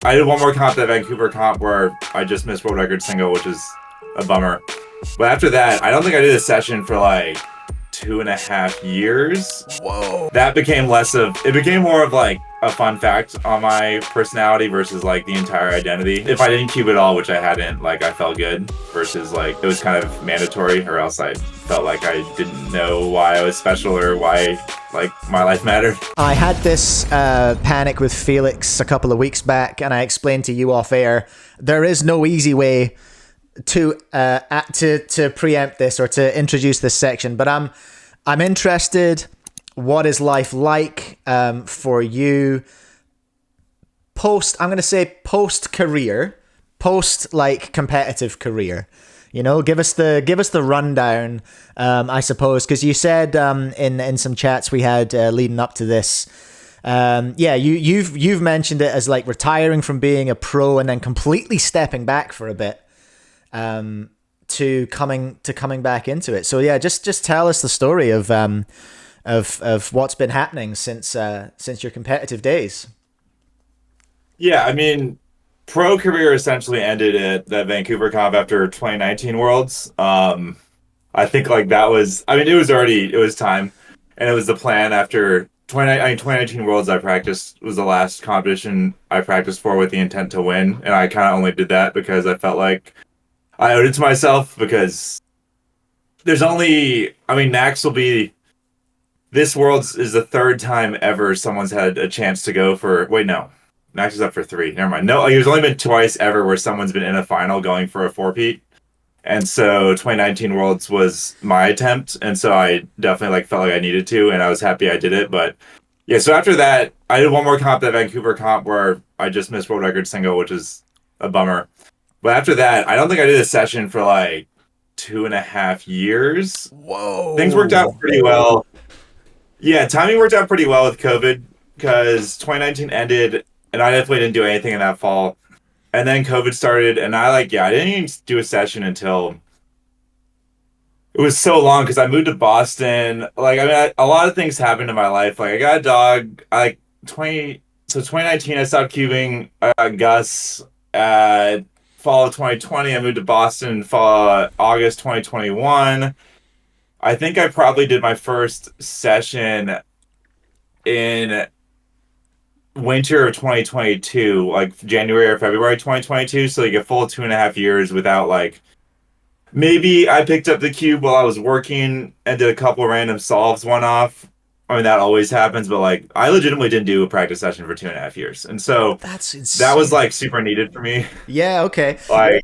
I did one more comp, that Vancouver comp, where I just missed world record single, which is a bummer. But after that, I don't think I did a session for like 2.5 years. Whoa. That became it became more of like a fun fact on my personality versus like the entire identity. If I didn't cube at all, which I hadn't, like I felt good, versus like it was kind of mandatory, or else I felt like I didn't know why I was special or why like my life mattered. I had this panic with Felix a couple of weeks back, and I explained to you off air, there is no easy way to preempt this or to introduce this section, but I'm interested. What is life like for you I'm going to say post career, post like competitive career? You know, give us the rundown. I suppose, because you said in some chats we had leading up to this. You've mentioned it as like retiring from being a pro and then completely stepping back for a bit. To coming back into it. So yeah, just tell us the story of what's been happening since your competitive days. Yeah, I mean, pro career essentially ended at that Vancouver comp after 2019 Worlds. I think like that was, I mean, it was time, and it was the plan after 2019 Worlds. I practiced was the last competition I practiced for with the intent to win, and I kind of only did that because I felt like I owed it to myself, because there's only, I mean, Nax will be, this Worlds is the third time ever someone's had a chance to go for, wait, no, Nax is up for 3. Never mind. No, there's only been twice ever where someone's been in a final going for a 4-peat. And so 2019 Worlds was my attempt. And so I definitely like felt like I needed to, and I was happy I did it. But yeah, so after that, I did one more comp, that Vancouver comp, where I just missed world record single, which is a bummer. But after that, I don't think I did a session for like 2.5 years. Whoa. Things worked out pretty well. Yeah, timing worked out pretty well with COVID, because 2019 ended and I definitely didn't do anything in that fall. And then COVID started, and I didn't even do a session until it was so long, because I moved to Boston. Like, I mean, a lot of things happened in my life. Like, I got a dog. 2019, I stopped cubing. I got Gus. Fall of 2020, I moved to Boston. August 2021. I think I probably did my first session in winter of 2022, like January or February 2022. So like a full 2.5 years without like, maybe I picked up the cube while I was working and did a couple random solves one off. I mean, that always happens, but like I legitimately didn't do a practice session for 2.5 years. And so That's insane. that was like super needed for me. Yeah, okay. Like,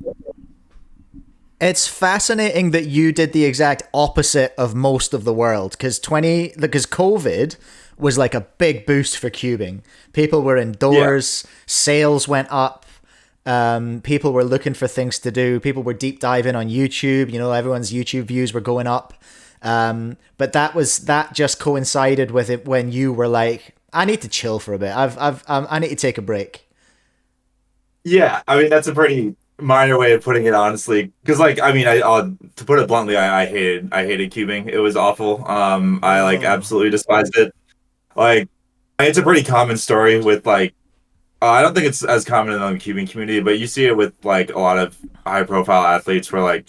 it's fascinating that you did the exact opposite of most of the world, because COVID was like a big boost for cubing. People were indoors, sales went up, people were looking for things to do, people were deep diving on YouTube, you know, everyone's YouTube views were going up. But that just coincided with it when you were like, I need to chill for a bit. I need to take a break. yeah, I mean, that's a pretty minor way of putting it, honestly. Because, like, I mean, to put it bluntly, I hated cubing. It was awful. I like absolutely despised it. Like, it's a pretty common story with like, I don't think it's as common in the cubing community, but you see it with like a lot of high profile athletes, where like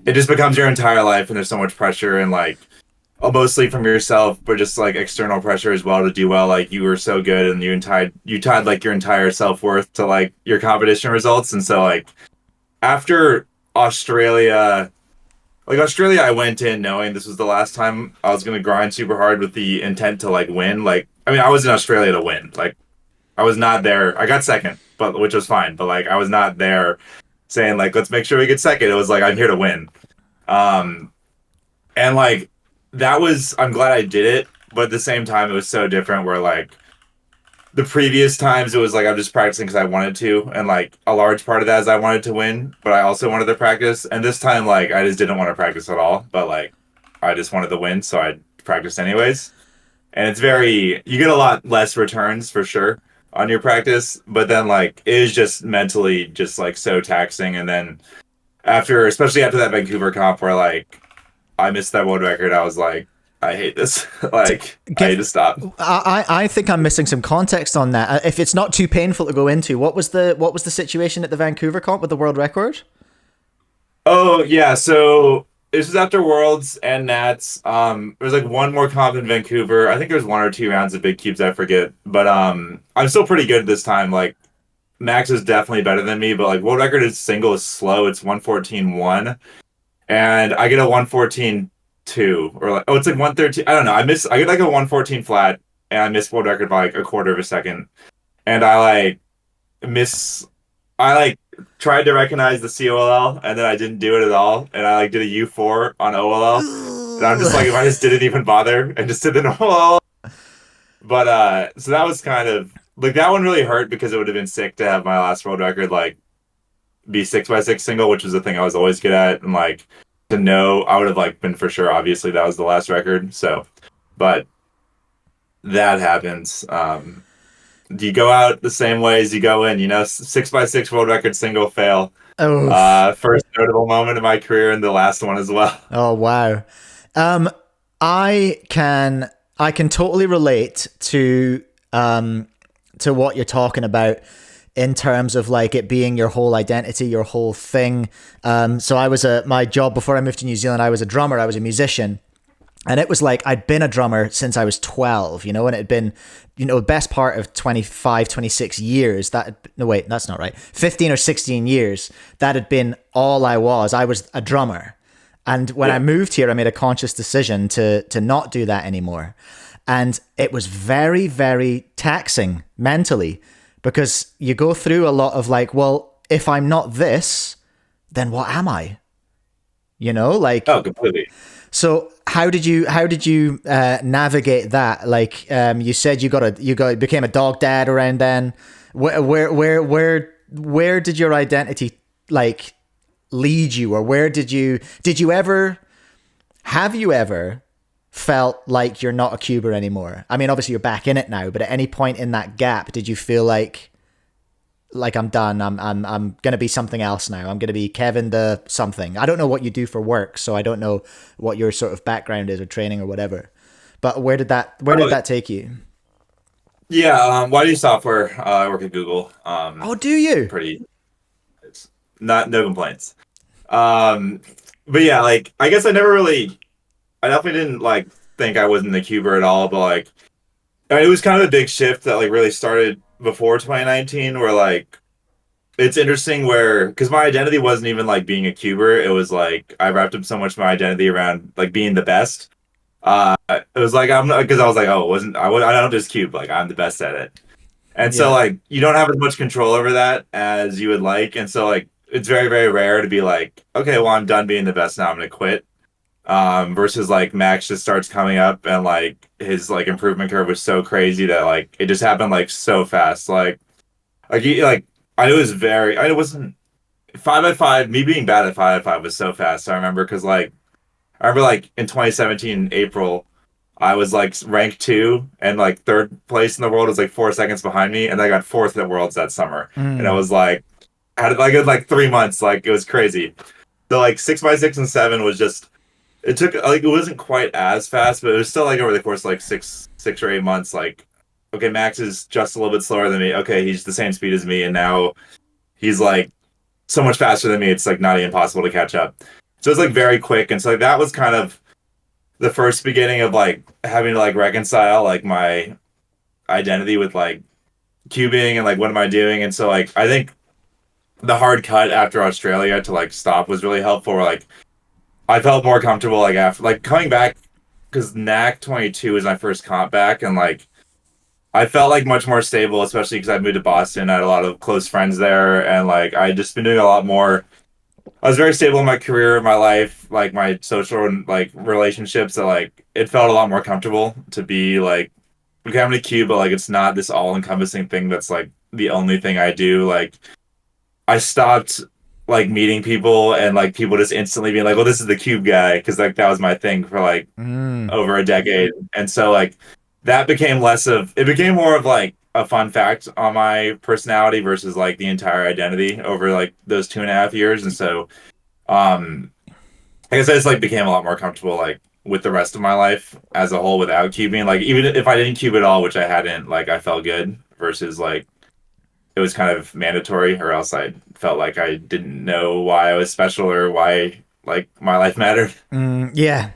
it just becomes your entire life, and there's so much pressure, and like mostly from yourself, but just like external pressure as well to do well. Like, you were so good, and you tied like your entire self-worth to like your competition results. And so like after Australia, I went in knowing this was the last time I was gonna grind super hard with the intent to like win. Like, I mean, I was in Australia to win. Like, I was not there. I got second, but which was fine. But like, I was not there saying like, let's make sure we get second. It was like, I'm here to win. And like, I'm glad I did it, but at the same time, it was so different, where like the previous times it was like I'm just practicing because I wanted to, and like a large part of that is I wanted to win, but I also wanted to practice. And this time, like, I just didn't want to practice at all, but like I just wanted to win, so I practiced anyways. And you get a lot less returns for sure on your practice, but then like it is just mentally just like so taxing. And then especially after that Vancouver comp, where like I missed that world record, I was like, I hate this. Like, I need Give to stop. I think I'm missing some context on that. If it's not too painful to go into, what was the situation at the Vancouver comp with the world record? Oh yeah, so this is after Worlds and Nats. There's like one more comp in Vancouver. I think there's one or two rounds of big cubes, I forget. But I'm still pretty good this time. Like Max is definitely better than me, but like world record is single is slow. It's 114.1. And I get a 114.2 or like it's like 113. I don't know. I get like a 114 flat and I miss world record by like a quarter of a second. And miss I like tried to recognize the COLL and then I didn't do it at all. And I like did a U4 on OLL. And I'm just like, if I just didn't even bother and just did the normal. But so that was kind of like that one really hurt because it would have been sick to have my last world record like be 6x6 single, which was the thing I was always good at. And like to know I would have like been for sure, obviously that was the last record. So but that happens. Do you go out the same way as you go in? You know, 6x6 world record single fail. Oh, First notable moment in my career and the last one as well. oh wow. Um, I can totally relate to what you're talking about in terms of like it being your whole identity, your whole thing. So my job before I moved to New Zealand, I was a drummer, I was a musician. And it was like I'd been a drummer since I was 12, and it had been, the best part of 25, 26 years. No, wait, that's not right. 15 or 16 years. That had been all I was. I was a drummer. And when I moved here, I made a conscious decision to not do that anymore. And it was very, very taxing mentally because you go through a lot of like, well, if I'm not this, then what am I? Like, Oh, completely. so how did you navigate that? Like you said, you became a dog dad around then. Where did your identity like lead you, or have you ever felt like you're not a cuber anymore? I mean, obviously you're back in it now, but at any point in that gap, did you feel like I'm done. I'm gonna be something else now. I'm gonna be Kevin the something. I don't know what you do for work, so I don't know what your sort of background is or training or whatever. But where did that take you? Yeah, why do you software? I work at Google. Oh, do you? Pretty, it's not no complaints. Um, but yeah, like I guess I definitely didn't like think I wasn't the cuber at all. But like, I mean, it was kind of a big shift that like really started before 2019, where like it's interesting where because my identity wasn't even like being a cuber. It was like I wrapped up so much of my identity around like being the best. It was like I'm not because I was like, oh, it wasn't I don't just cube like I'm the best at it. And so Yeah. like you don't have as much control over that as you would like. And so like it's very, very rare to be like, okay, well I'm done being the best now, I'm gonna quit. Versus like Max just starts coming up and like his like improvement curve was so crazy that like it just happened like so fast. Like I was very I wasn't 5x5, me being bad at 5x5 was so fast. I remember because like I remember like in 2017 April, I was like ranked two and like third place in the world was like 4 seconds behind me, and I got fourth at Worlds that summer, and I Mm, was like, had like it was like 3 months, like it was crazy. So like 6x6 and seven was just it took like it wasn't quite as fast, but it was still like over the course of like 6 or 8 months, like okay, Max is just a little bit slower than me. Okay, he's the same speed as me, and now he's like so much faster than me. It's like not even possible to catch up. So it's like very quick, and so like that was kind of the first beginning of like having to like reconcile like my identity with like cubing and like what am I doing. And so like I think the hard cut after Australia to like stop was really helpful. Where like I felt more comfortable like after like coming back because NAC 22 is my first comp back, and like I felt like much more stable, especially because I moved to Boston. I had a lot of close friends there, and like I just been doing a lot more. I was very stable in my career, my life, like my social and like relationships. That like it felt a lot more comfortable to be like, okay, I'm gonna cube, but like it's not this all encompassing thing that's like the only thing I do. Like I stopped like meeting people and like people just instantly being like, well, this is the cube guy, because like that was my thing for like mm, over a decade. And so like that became less of it became more of like a fun fact on my personality versus like the entire identity over like those 2.5 years. And so I guess I just like became a lot more comfortable like with the rest of my life as a whole without cubing. Like even if I didn't cube at all, which I hadn't, like I felt good versus like it was kind of mandatory, or else I felt like I didn't know why I was special or why like my life mattered. Yeah,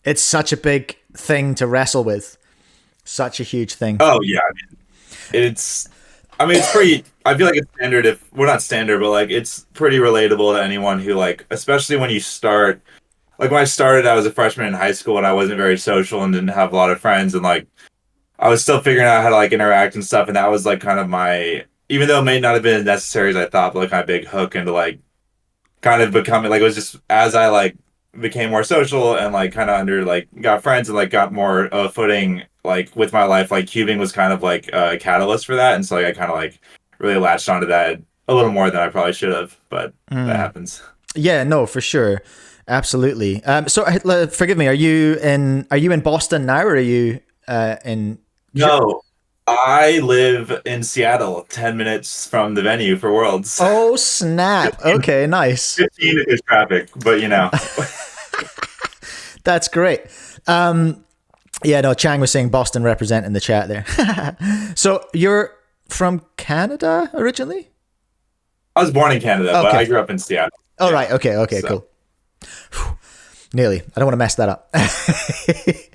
it's such a big thing to wrestle with. Such a huge thing. Oh yeah, it's I mean it's pretty I feel like it's standard if well not standard, but like it's pretty relatable to anyone who like especially when you start like when I started I was a freshman in high school and I wasn't very social and didn't have a lot of friends and like I was still figuring out how to like interact and stuff and that was like kind of my even though it may not have been as necessary as I thought, but like my big hook into like kind of becoming like it was just as I like became more social and like kind of under like got friends and like got more footing like with my life like cubing was kind of like a catalyst for that and so like I kind of like really latched onto that a little more than I probably should have but that happens. Yeah, no, for sure. Absolutely. So forgive me, are you in Boston now or are you in No, I live in Seattle 10 minutes from the venue for Worlds. Oh, snap. 15, Okay, nice. 15 is traffic but you know. That's great. Yeah, no, Chang was saying Boston represent in the chat there. So you're from Canada originally? I was born in Canada but Okay. I grew up in Seattle. Oh, Yeah. right. Okay, So- cool. Whew. Nearly. I don't want to mess that up.